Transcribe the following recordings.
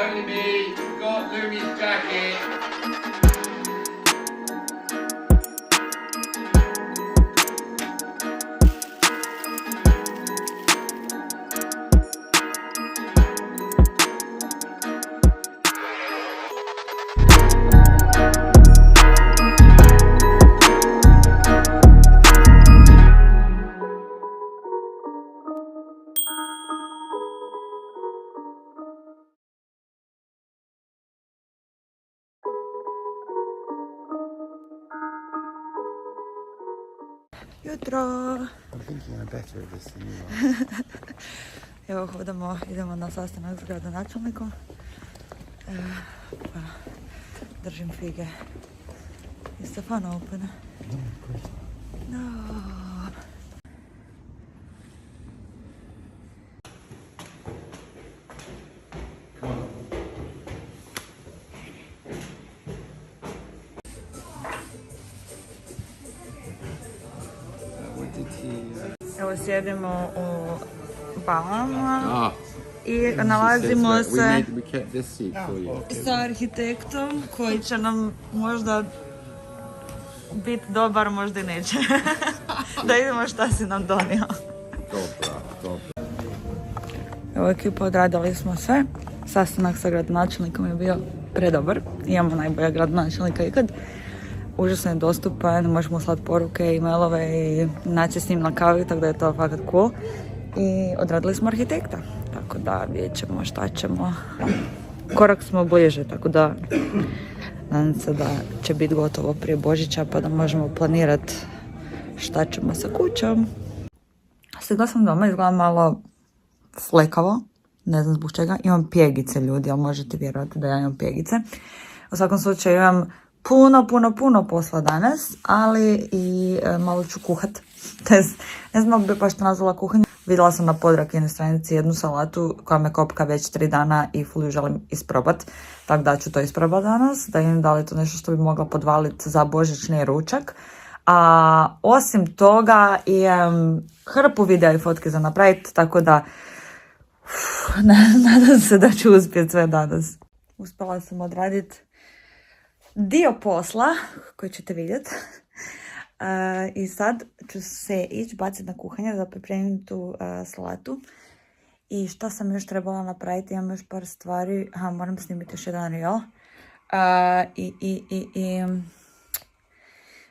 only me. We've got Lumi's jacket. Jutro! I'm thinking I'm better at this than you are. Evo idemo na sastanak s gradonačelnikom. Pa držim fige. Je Stefano open? No, of course not. No. What did he... Evo sjedimo u Bahamama Ah, i nalazimo se We kept this seat for you. sa arhitektom koji će nam možda biti dobar, možda i neće. Da vidimo šta si nam donio. Dobro. Evo ekipa, odradili smo sve. Sastanak sa gradonačelnikom je bio predobar. Imamo najbolja gradonačelnika ikad. Užasno je dostupan, možemo slati poruke, e-mailove i naći s njim na kavi, tako da je to fakat cool. I odradili smo arhitekta, tako da vidjet ćemo šta ćemo. Korak smo bliže, tako da nadam se da će biti gotovo prije Božića pa da možemo planirati šta ćemo sa kućom. Stigla sam doma, izgleda malo flekavo, ne znam zbog čega. Imam pjegice, ljudi, ali možete vjerovati da ja imam pjegice. U svakom slučaju imam puno posla danas, ali i malo ću kuhat. Ne znam bi baš to nazvala kuhanje. Vidjela sam na Podrakinoj stranici jednu salatu koja me kopka već 3 dana i ful ju želim isprobat. Tako da ću to isprobat danas, da vidim da li je to nešto što bi mogla podvaliti za božićni ručak. A osim toga imam hrpu videa i fotke za napraviti, tako da nadam se da ću uspjeti sve danas. Uspjela sam odraditi dio posla koji ćete vidjeti. I sad ću se ići baciti na kuhanje da pripremim tu salatu. I šta sam još trebala napraviti, imam još par stvari. Moram snimiti još jedan reel.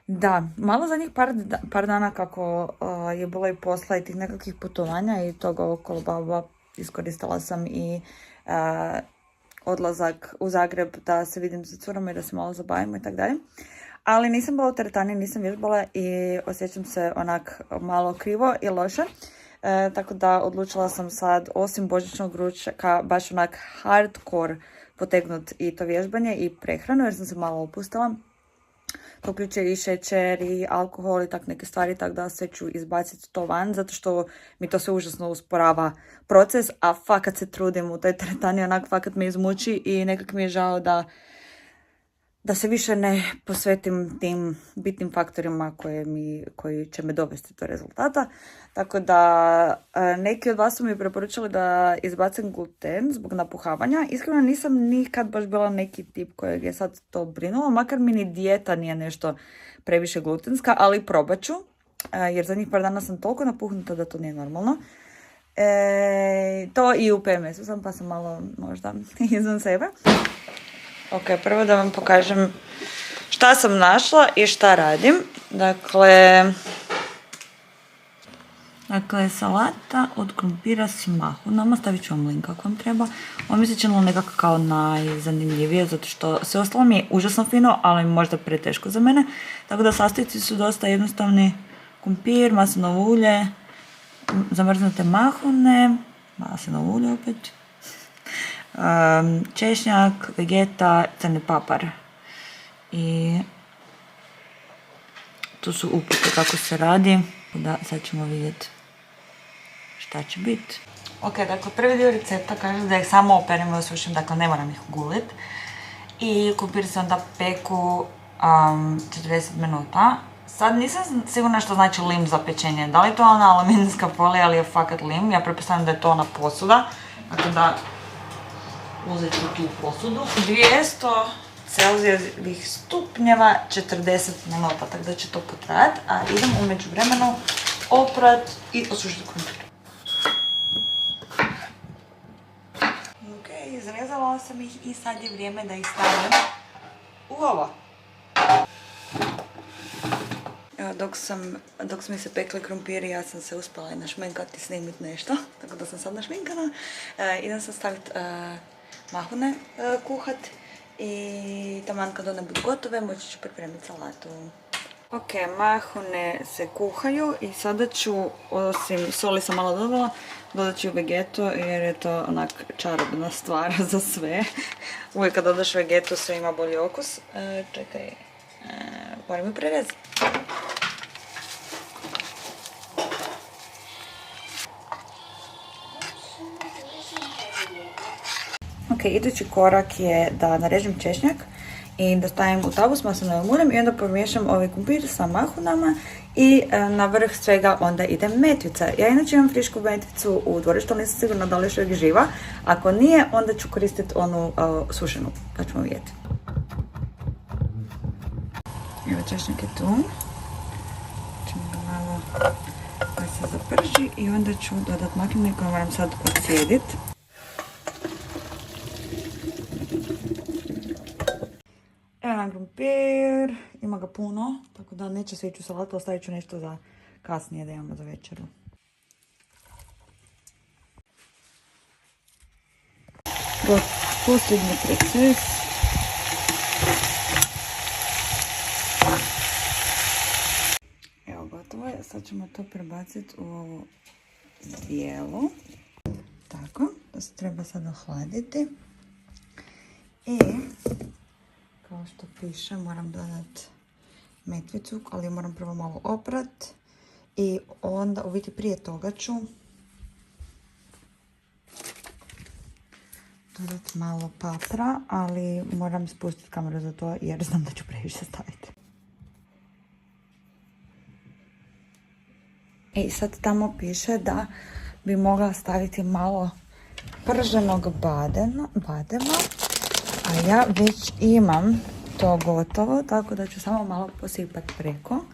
Da, malo za njih par dana kako je bilo i posla i tih nekakvih putovanja i toga okolo baba, iskoristila sam i odlazak u Zagreb da se vidim sa curom i da se malo zabavimo i tako dalje. Ali nisam bila u teretani, nisam vježbala i osjećam se onak malo krivo i loše. Tako da odlučila sam sad, osim božićnog ručaka, baš onak hardcore potegnut i to vježbanje i prehranu jer sam se malo opustila. To uključuje i šećer i alkohol i tak neke stvari, tako da sve ću izbaciti to van, zato što mi to sve užasno usporava proces, a fakat se trudim u toj teretani, onak fakat me izmuči i nekak mi je žao da se više ne posvetim tim bitnim faktorima koji će me dovesti do rezultata. Tako da neki od vas su mi preporučili da izbacim gluten zbog napuhavanja. Iskreno nisam nikad baš bila neki tip kojeg je sad to brinulo, makar mi ni dijeta nije nešto previše glutenska, ali probat ću, jer zadnjih par dana sam toliko napuhnuta da to nije normalno. To i u PMS-u sam, pa sam malo možda izvan sebe. Ok, prvo da vam pokažem šta sam našla i šta radim. Dakle, salata od krumpira s mahunama, stavit ću vam link ako vam treba. Ovo mi se činilo nekako kao najzanimljivije, zato što sve ostalo mi je užasno fino, ali možda preteško za mene. Tako da sastojci su dosta jednostavni. Krumpir, maslinovo ulje, zamrznute mahune, maslinovo ulje opet, češnjak, vegeta, crni papar. I tu su upute kako se radi. Da, sad ćemo vidjeti šta će biti. Ok, dakle, prvi dio recepta kaže da ih samo operem i osušim, dakle ne moram ih gulit. I krumpir se onda peku 40 minuta. Sad nisam sigurna što znači lim za pečenje. Da li je to ona aluminijska folija ili je fakat lim? Ja pretpostavljam da je to ona posuda. Dakle da uzet ću tu posudu. 200 Celzijevih stupnjeva 40 minuta, tako da će to potrajati, a idem u međuvremenu oprat i osušiti krumpir. Ok, izrezala sam ih i sad je vrijeme da ih stavim u ovo. Evo, dok su mi se pekli krumpiri, ja sam se uspjela i našminkati i snimiti nešto, tako da sam sad našminkana. Idem sad staviti mahune kuhat i taman kad one budu gotove, moći ću pripremiti salatu. Ok, mahune se kuhaju i sada ću, osim soli sam malo dodala, dodat ću vegetu jer je to onak čarobna stvar za sve. Uvijek kad dodaš vegetu sve ima bolji okus. Čekaj, moram ju prerezati. Ok, idući korak je da narežem češnjak i da stavim u tabu s maslinovim uljem i onda pomiješam ovaj krumpir sa mahunama i na vrh svega onda ide metvica. Ja inače imam frišku metvicu u dvorištu, ali nisam sigurna da li još uvijek živa. Ako nije, onda ću koristiti onu sušenu, pa ćemo vidjeti. Evo, češnjak je tu. Ćemo ga malo da se zaprži i onda ću dodat makine koje moram sad ocijediti. Evo nam krumpir, ima ga puno, tako da neće sve ići u salatu, ostavit ću nešto za kasnije da imamo za večeru. Posljednji proces. Evo, gotovo je. Sad ćemo to prebaciti u ovo zdjelo. Tako, to se treba sad ohladiti. I kao što piše, moram dodati metvicu, ali moram prvo malo oprat. I onda, u biti prije toga ću dodati malo papra, ali moram spustiti kameru za to jer znam da ću previše staviti. I sad tamo piše da bi mogla staviti malo prženog badema, a ja već imam to gotovo, tako da ću samo malo posipati preko.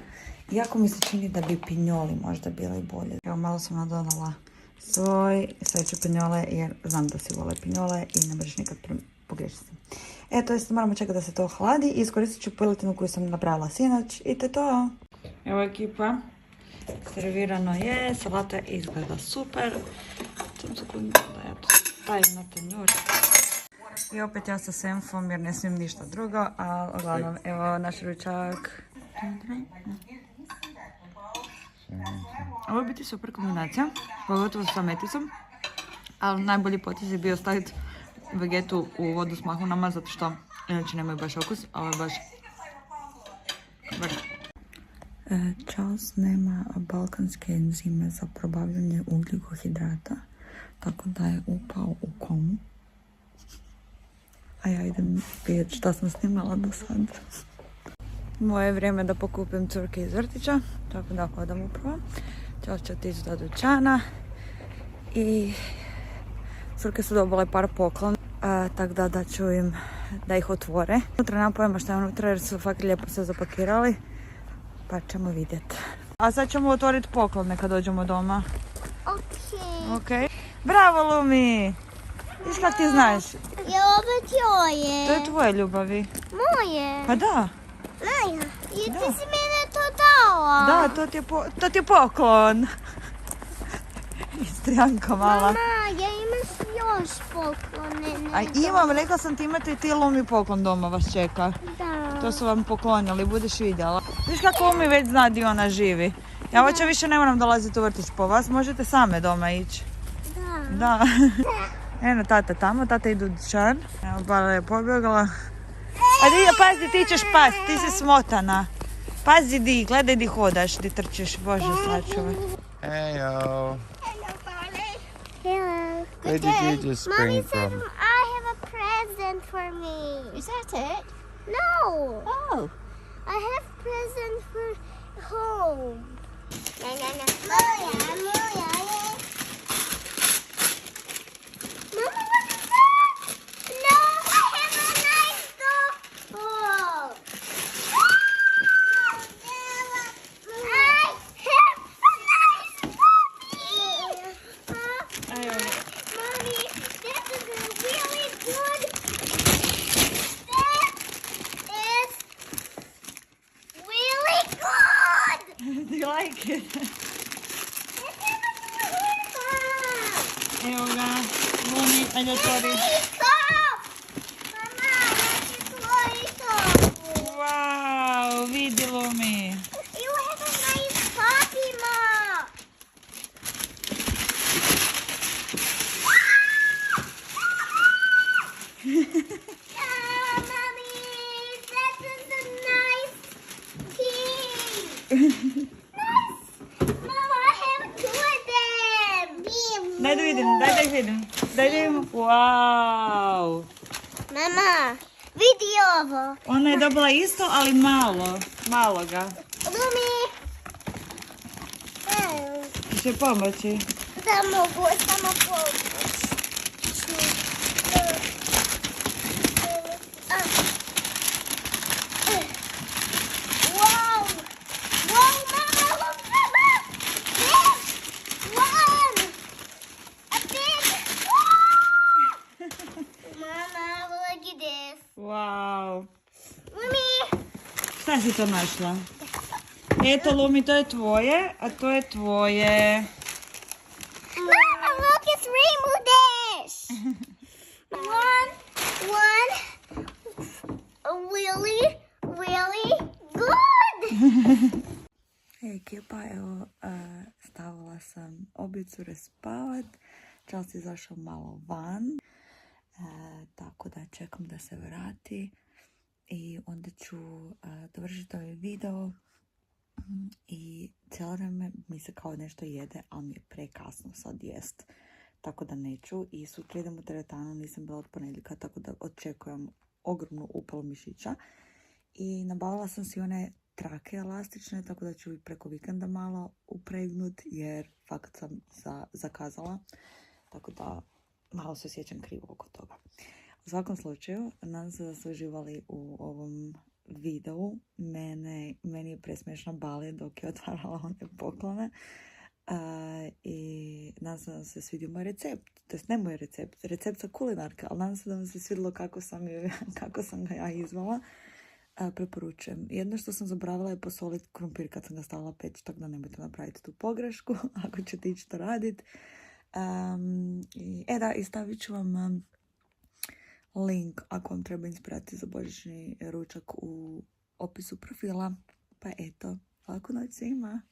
Iako mi se čini da bi pinjoli možda bili bolje. Evo, malo sam nadodala soj, sve ću pinjole jer znam da si vole pinjole i ne možeš nikad pogriješiti. To jest moramo čekati da se to ohladi i iskoristit ću piletinu koju sam napravila sinoć i to je to. Evo ekipa, servirano je, salata izgleda super. Sam sekundu da ja to stavim na tanjur. I opet ja sa senfom jer ne smijem ništa drugo, ali uglavnom evo naš ručak. Ovo je biti super kombinacija, pogotovo sa meticom, ali najbolji potez je bio staviti vegetu u vodu s mahunama, zato što inače nemaju baš okus, a ovo je baš vrh. Charles nema balkanske enzime za probavljanje ugljikohidrata, tako da je upao u komu. A ja idem vidjeti šta sam snimala do sad. Moje je vrijeme da pokupim curke iz vrtića, tako da hodam upravo. Čas ću otići do dućana i curke su dobile par poklon, tako da ću im da ih otvore. Unutra nemam pojma šta je unutra jer su fakt lijepo se zapakirali, pa ćemo vidjeti. A sad ćemo otvoriti poklone kad dođemo doma. Ok. Bravo, Lumi! Viš kak ti znaš? Je ovo tvoje. To je tvoje, ljubavi. Moje. Pa da. Maja, i ti si mene to dala. Da, to ti je poklon. Istrijanka mala. Mama, ja imaš još poklone. A imam, rekla sam ti imate i ti Lumi poklon doma vas čeka. Da. To su vam poklonili, budeš vidjela. Viš kako Lumi već zna di ona živi. Ja hoće više ne moram dolaziti u vrtić po vas, možete same doma ići. Da. Da. Eno tata tamo, tata idu u dućan. Evo, Bala je pobjegala. A pazi, ti ćeš past, ti si smotana. Pazi di, gledaj di hodaš, di trčiš, Bože sačuvaj. Heyo. Hello, Barley. Hello. Where did you just spring Mommy said from? I have a present for me. Is that it? No. Oh. I have present for home. No. Moja. Mama, what is that? Evo ga, Lumi, ajde otvori. Mama, that's a toy top. Wow, vidi Lumi. You have a nice puppy, Mom. Mommy, that is a nice key. Nice. Mama, I have two of them. Daj da vidim, daj da ih vidim. Daj da vidim. Wow. Mama, vidi ovo. Ona je dobila isto, ali malo. Malo ga. Lumi. Će pomoći. Da mogu, samo pomoći. Wow! Wow, Mama, look, Mama! This one! A big... Mama, look at this. Wow. Lumi! Šta si to našla? Eto, Lumi, to je tvoje, a to je tvoje. Mama, look, it's rainbow dash! One, really, really good! Ekipa, evo, stavila sam obicu respavat. Charles je izašao malo van, tako da čekam da se vrati i onda ću dovršiti ovaj video. I cijelo vrijeme mi se kao nešto jede, ali mi je prekasno sad jest. Tako da neću. I sutra idem u teretanu, nisam bila od ponedjeljka, tako da očekujem ogromnu upalu mišića. I nabavila sam si one trake elastične, tako da ću i preko vikenda malo upregnut, jer fakat sam zakazala. Tako da malo se osjećam krivo oko toga. U svakom slučaju, nadam se da ste uživali u ovom videu. Meni je presmiješna Bali dok je otvarala one poklone. I nadam se da vam se svidio moj recept. To jest ne moj recept, recept sa kulinarka, ali nadam se da vam se svidjelo kako sam ga ja izvala. Preporučujem. Jedno što sam zaboravila je posoliti krumpir kad sam ga stavila peći, tako da nemojte napraviti tu pogrešku ako ćete ići to raditi. I stavit ću vam link ako vam treba inspiracija za božićni ručak u opisu profila. Pa eto, laku noć svima!